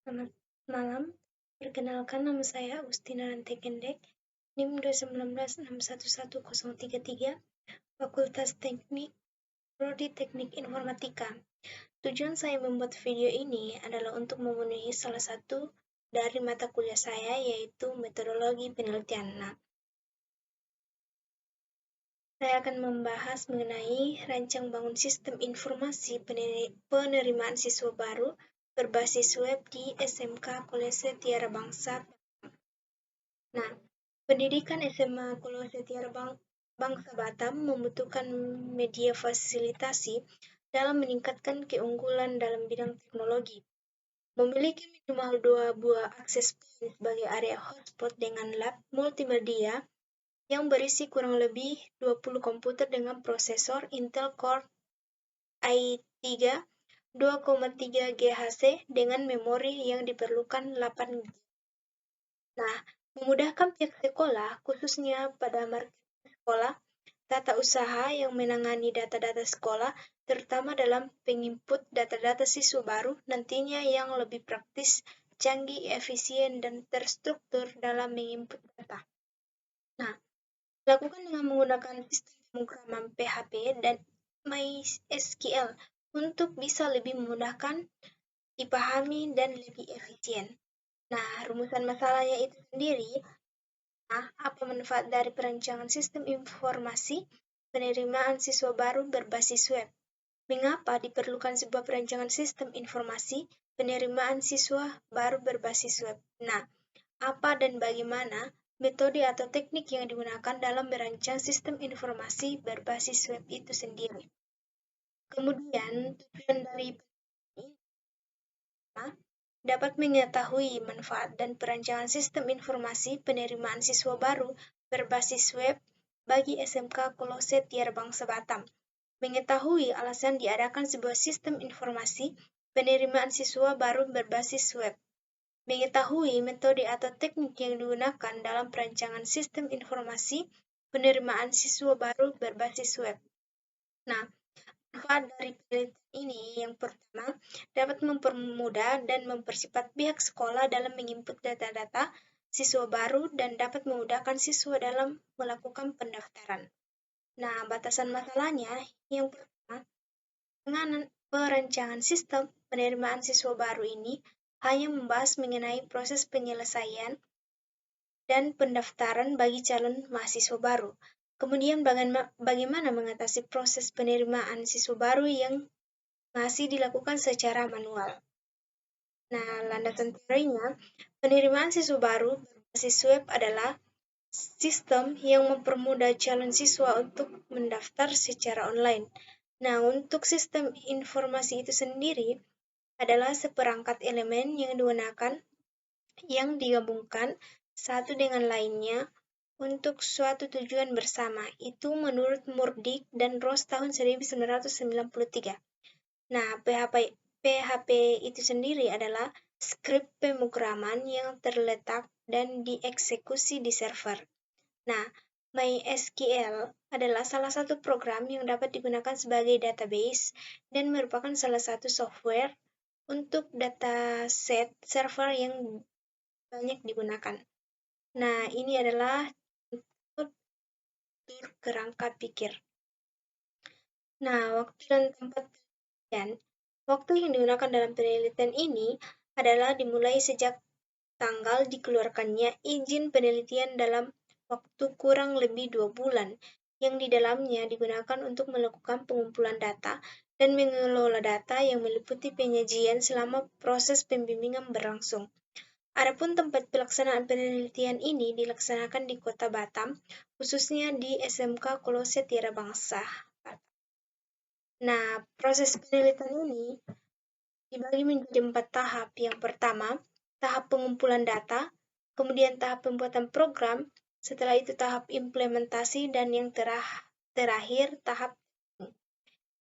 Selamat malam, perkenalkan nama saya Agustina Rantekendek, NIM 219611033, Fakultas Teknik, Prodi Teknik Informatika. Tujuan saya membuat video ini adalah untuk memenuhi salah satu dari mata kuliah saya, yaitu metodologi penelitian. Saya akan membahas mengenai rancang bangun sistem informasi penerimaan siswa baru berbasis web di SMK Kolese Tiara Bangsa. Nah, pendidikan SMA Kolose Tiara Bangsa Batam membutuhkan media fasilitasi dalam meningkatkan keunggulan dalam bidang teknologi. Memiliki minimal 2 buah akses point sebagai area hotspot dengan lab multimedia yang berisi kurang lebih 20 komputer dengan prosesor Intel Core i3 2,3 GHz dengan memori yang diperlukan 8 GB. Nah, memudahkan pihak sekolah, khususnya pada marketing sekolah, tata usaha yang menangani data-data sekolah, terutama dalam penginput data-data siswa baru, nantinya yang lebih praktis, canggih, efisien, dan terstruktur dalam menginput data. Nah, lakukan dengan menggunakan sistem pemrograman PHP dan MySQL untuk bisa lebih memudahkan, dipahami, dan lebih efisien. Nah, rumusan masalahnya itu sendiri, apa manfaat dari perancangan sistem informasi penerimaan siswa baru berbasis web? Mengapa diperlukan sebuah perancangan sistem informasi penerimaan siswa baru berbasis web? Nah, apa dan bagaimana metode atau teknik yang digunakan dalam merancang sistem informasi berbasis web itu sendiri? Kemudian, tujuan dari ini dapat mengetahui manfaat dan perancangan sistem informasi penerimaan siswa baru berbasis web bagi SMK Kolose Tiara Bangsa Batam. Mengetahui alasan diadakan sebuah sistem informasi penerimaan siswa baru berbasis web. Mengetahui metode atau teknik yang digunakan dalam perancangan sistem informasi penerimaan siswa baru berbasis web. Nah, manfaat dari penelitian ini yang pertama, dapat mempermudah dan mempercepat pihak sekolah dalam menginput data-data siswa baru dan dapat memudahkan siswa dalam melakukan pendaftaran. Nah, batasan masalahnya yang pertama, dengan perancangan sistem penerimaan siswa baru ini hanya membahas mengenai proses penyelesaian dan pendaftaran bagi calon mahasiswa baru. Kemudian bagaimana mengatasi proses penerimaan siswa baru yang masih dilakukan secara manual. Nah, landasan teorinya, penerimaan siswa baru berbasis web adalah sistem yang mempermudah calon siswa untuk mendaftar secara online. Nah, untuk sistem informasi itu sendiri adalah seperangkat elemen yang digabungkan satu dengan lainnya untuk suatu tujuan bersama. Itu menurut Murdyk dan Ross tahun 1993. Nah, PHP itu sendiri adalah skrip pemrograman yang terletak dan dieksekusi di server. Nah, MySQL adalah salah satu program yang dapat digunakan sebagai database dan merupakan salah satu software untuk dataset server yang banyak digunakan. Nah, ini adalah tur kerangka pikir. Nah, waktu dan tempat penelitian. Waktu yang digunakan dalam penelitian ini adalah dimulai sejak tanggal dikeluarkannya izin penelitian dalam waktu kurang lebih 2 bulan, yang di dalamnya digunakan untuk melakukan pengumpulan data dan mengelola data yang meliputi penyajian selama proses pembimbingan berlangsung. Adapun tempat pelaksanaan penelitian ini dilaksanakan di Kota Batam, khususnya di SMK Kolose Tiara Bangsa. Nah, proses penelitian ini dibagi menjadi 4 tahap. Yang pertama, tahap pengumpulan data, kemudian tahap pembuatan program, setelah itu tahap implementasi, dan yang terakhir tahap teknik.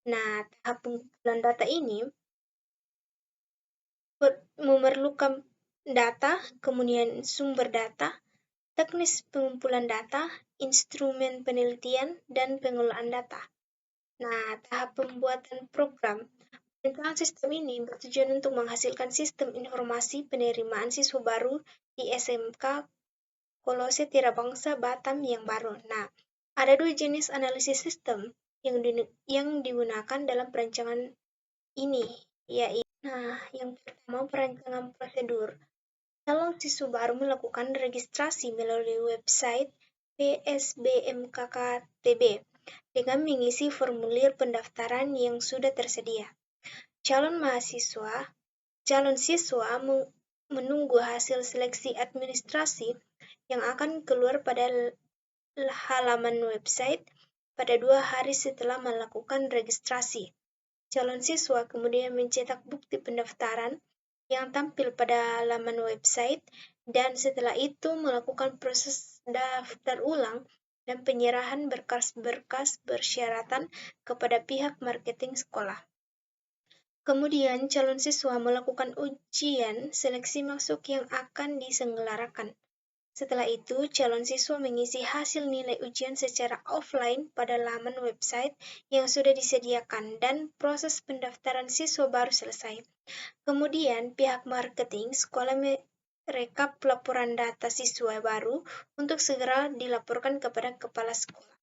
Nah, tahap pengumpulan data ini memerlukan data, kemudian sumber data, teknis pengumpulan data, instrumen penelitian, dan pengelolaan data. Nah, tahap pembuatan program Perencanaan sistem ini bertujuan untuk menghasilkan sistem informasi penerimaan siswa baru di SMK Kolose Tirabangsa Batam yang baru. Nah, ada dua jenis analisis sistem yang digunakan dalam perancangan ini, yaitu yang pertama perancangan prosedur. Calon siswa baru melakukan registrasi melalui website PSBMKKTB dengan mengisi formulir pendaftaran yang sudah tersedia. Calon siswa menunggu hasil seleksi administrasi yang akan keluar pada halaman website pada 2 hari setelah melakukan registrasi. Calon siswa kemudian mencetak bukti pendaftaran yang tampil pada laman website dan setelah itu melakukan proses daftar ulang dan penyerahan berkas-berkas persyaratan kepada pihak marketing sekolah. Kemudian calon siswa melakukan ujian seleksi masuk yang akan diselenggarakan. Setelah itu, calon siswa mengisi hasil nilai ujian secara offline pada laman website yang sudah disediakan dan proses pendaftaran siswa baru selesai. Kemudian, pihak marketing sekolah merekap laporan data siswa baru untuk segera dilaporkan kepada kepala sekolah.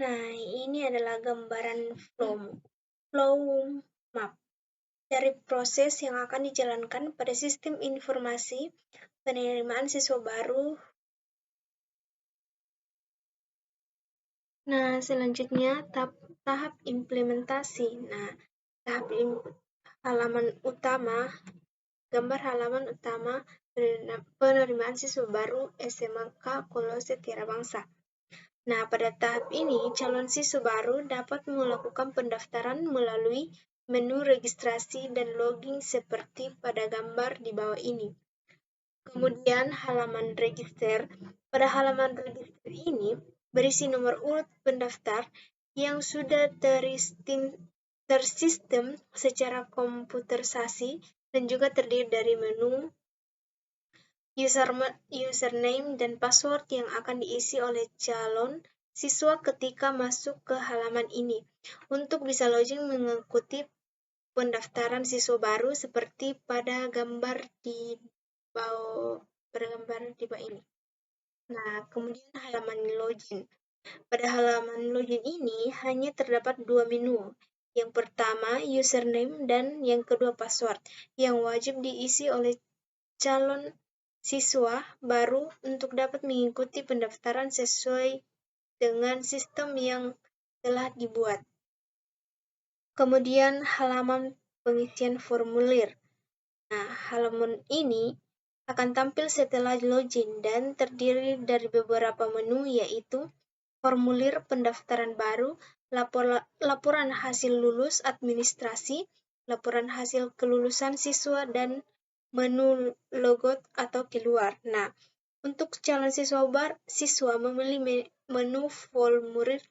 Nah, ini adalah gambaran flow map dari proses yang akan dijalankan pada sistem informasi penerimaan siswa baru. Nah, selanjutnya tahap implementasi. Nah, gambar halaman utama penerimaan siswa baru SMK Kolose Tirabangsa. Nah, pada tahap ini, calon siswa baru dapat melakukan pendaftaran melalui menu registrasi dan login seperti pada gambar di bawah ini. Kemudian halaman register. Pada halaman register ini berisi nomor urut pendaftar yang sudah tersistem secara komputerisasi dan juga terdiri dari menu username dan password yang akan diisi oleh calon siswa ketika masuk ke halaman ini. Untuk bisa login mengikuti pendaftaran siswa baru seperti pada gambar di bawah ini. Nah, kemudian halaman login. Pada halaman login ini hanya terdapat dua menu. Yang pertama username dan yang kedua password yang wajib diisi oleh calon siswa baru untuk dapat mengikuti pendaftaran sesuai dengan sistem yang telah dibuat. Kemudian halaman pengisian formulir. Nah, halaman ini akan tampil setelah login dan terdiri dari beberapa menu yaitu formulir pendaftaran baru, laporan hasil lulus administrasi, laporan hasil kelulusan siswa, dan menu logout atau keluar. Nah, untuk calon siswa memilih menu formulir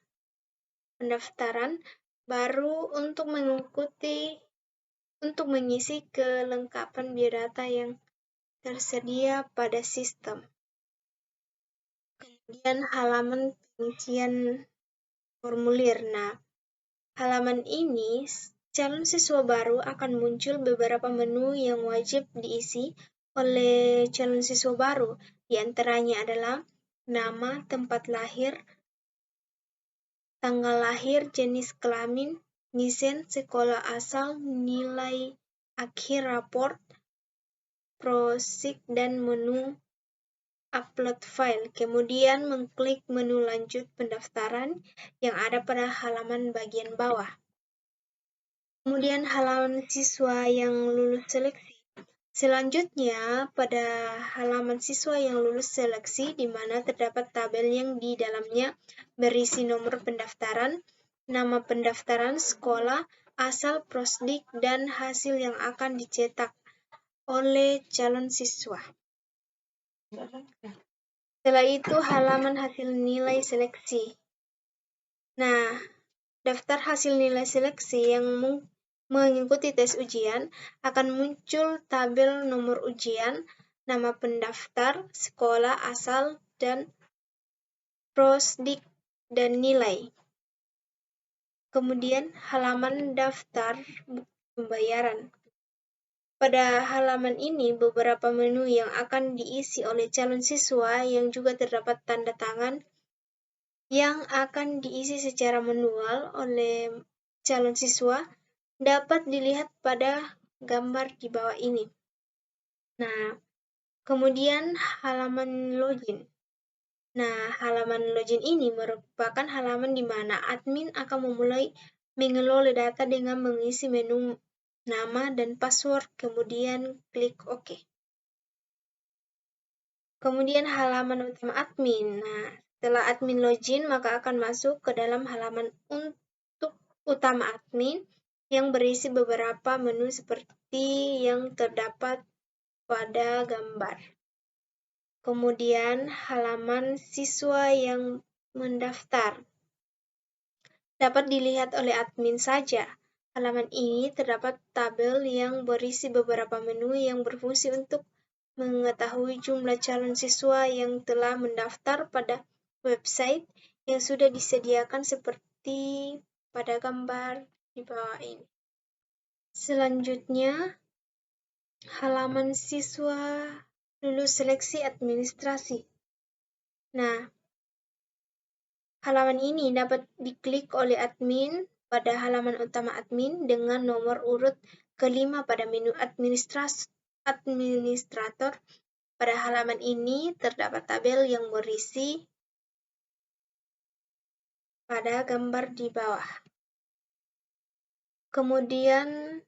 pendaftaran baru untuk mengisi kelengkapan biodata yang tersedia pada sistem. Kemudian halaman pengisian formulir. Nah, halaman ini calon siswa baru akan muncul beberapa menu yang wajib diisi oleh calon siswa baru. Di antaranya adalah nama, tempat lahir, tanggal lahir, jenis kelamin, nisen, sekolah asal, nilai akhir raport, prosik, dan menu upload file. Kemudian mengklik menu lanjut pendaftaran yang ada pada halaman bagian bawah. Kemudian halaman siswa yang lulus seleksi. Selanjutnya pada halaman siswa yang lulus seleksi di mana terdapat tabel yang di dalamnya berisi nomor pendaftaran, nama pendaftaran, sekolah, asal, prosdik, dan hasil yang akan dicetak oleh calon siswa. Setelah itu halaman hasil nilai seleksi. Nah, daftar hasil nilai seleksi yang mengikuti tes ujian akan muncul tabel nomor ujian, nama pendaftar, sekolah asal, dan prosdik dan nilai. Kemudian halaman daftar pembayaran. Pada halaman ini, beberapa menu yang akan diisi oleh calon siswa yang juga terdapat tanda tangan yang akan diisi secara manual oleh calon siswa dapat dilihat pada gambar di bawah ini. Nah, kemudian halaman login. Nah, halaman login ini merupakan halaman di mana admin akan memulai mengelola data dengan mengisi menu nama dan password, kemudian klik OK. Kemudian halaman utama admin. Nah, setelah admin login, maka akan masuk ke dalam halaman untuk utama admin yang berisi beberapa menu seperti yang terdapat pada gambar. Kemudian halaman siswa yang mendaftar dapat dilihat oleh admin saja. Halaman ini terdapat tabel yang berisi beberapa menu yang berfungsi untuk mengetahui jumlah calon siswa yang telah mendaftar pada website yang sudah disediakan seperti pada gambar di bawah ini. Selanjutnya, halaman siswa lulus seleksi administrasi. Nah, halaman ini dapat diklik oleh admin pada halaman utama admin dengan nomor urut kelima pada menu administrator. Pada halaman ini terdapat tabel yang berisi pada gambar di bawah. Kemudian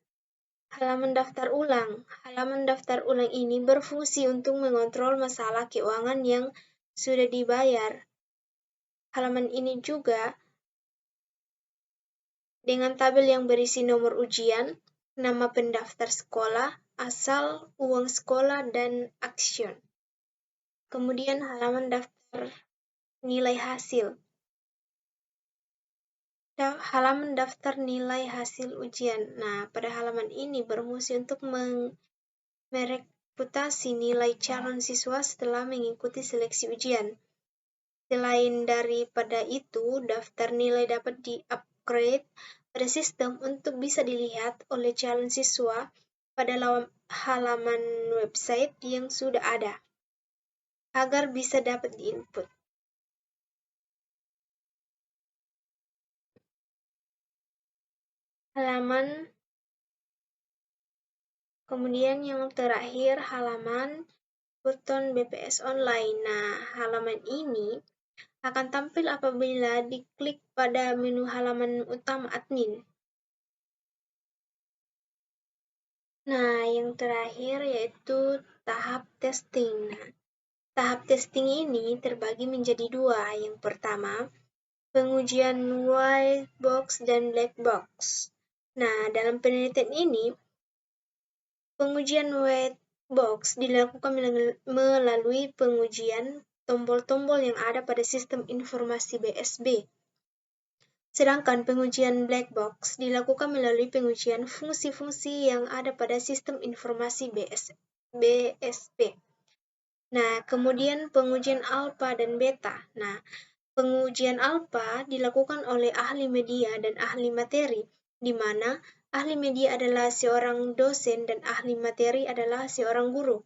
halaman daftar ulang. Halaman daftar ulang ini berfungsi untuk mengontrol masalah keuangan yang sudah dibayar. Halaman ini juga dengan tabel yang berisi nomor ujian, nama pendaftar sekolah, asal, uang sekolah, dan action. Kemudian halaman daftar nilai hasil. Halaman daftar nilai hasil ujian. Nah, pada halaman ini berfungsi untuk mereputasi nilai calon siswa setelah mengikuti seleksi ujian. Selain daripada itu, daftar nilai dapat di-upgrade pada sistem untuk bisa dilihat oleh calon siswa pada halaman website yang sudah ada, agar bisa dapat diinput. Halaman, kemudian yang terakhir halaman button BPS online. Nah, halaman ini akan tampil apabila diklik pada menu halaman utama admin. Nah, yang terakhir yaitu tahap testing. Nah, tahap testing ini terbagi menjadi dua. Yang pertama, pengujian white box dan black box. Nah, dalam penelitian ini, pengujian white box dilakukan melalui pengujian tombol-tombol yang ada pada sistem informasi BSB. Sedangkan pengujian black box dilakukan melalui pengujian fungsi-fungsi yang ada pada sistem informasi BSB. Nah, kemudian pengujian alpha dan beta. Nah, pengujian alpha dilakukan oleh ahli media dan ahli materi, di mana ahli media adalah seorang dosen dan ahli materi adalah seorang guru.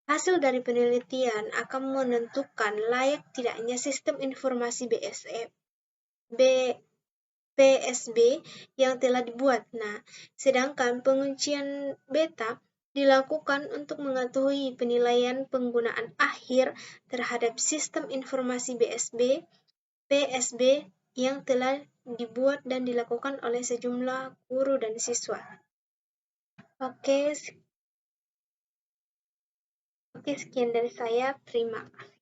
Hasil dari penelitian akan menentukan layak tidaknya sistem informasi PSB yang telah dibuat. Nah, sedangkan pengujian beta dilakukan untuk mengetahui penilaian penggunaan akhir terhadap sistem informasi PSB yang telah dibuat dan dilakukan oleh sejumlah guru dan siswa. Oke, sekian dari saya. Terima kasih.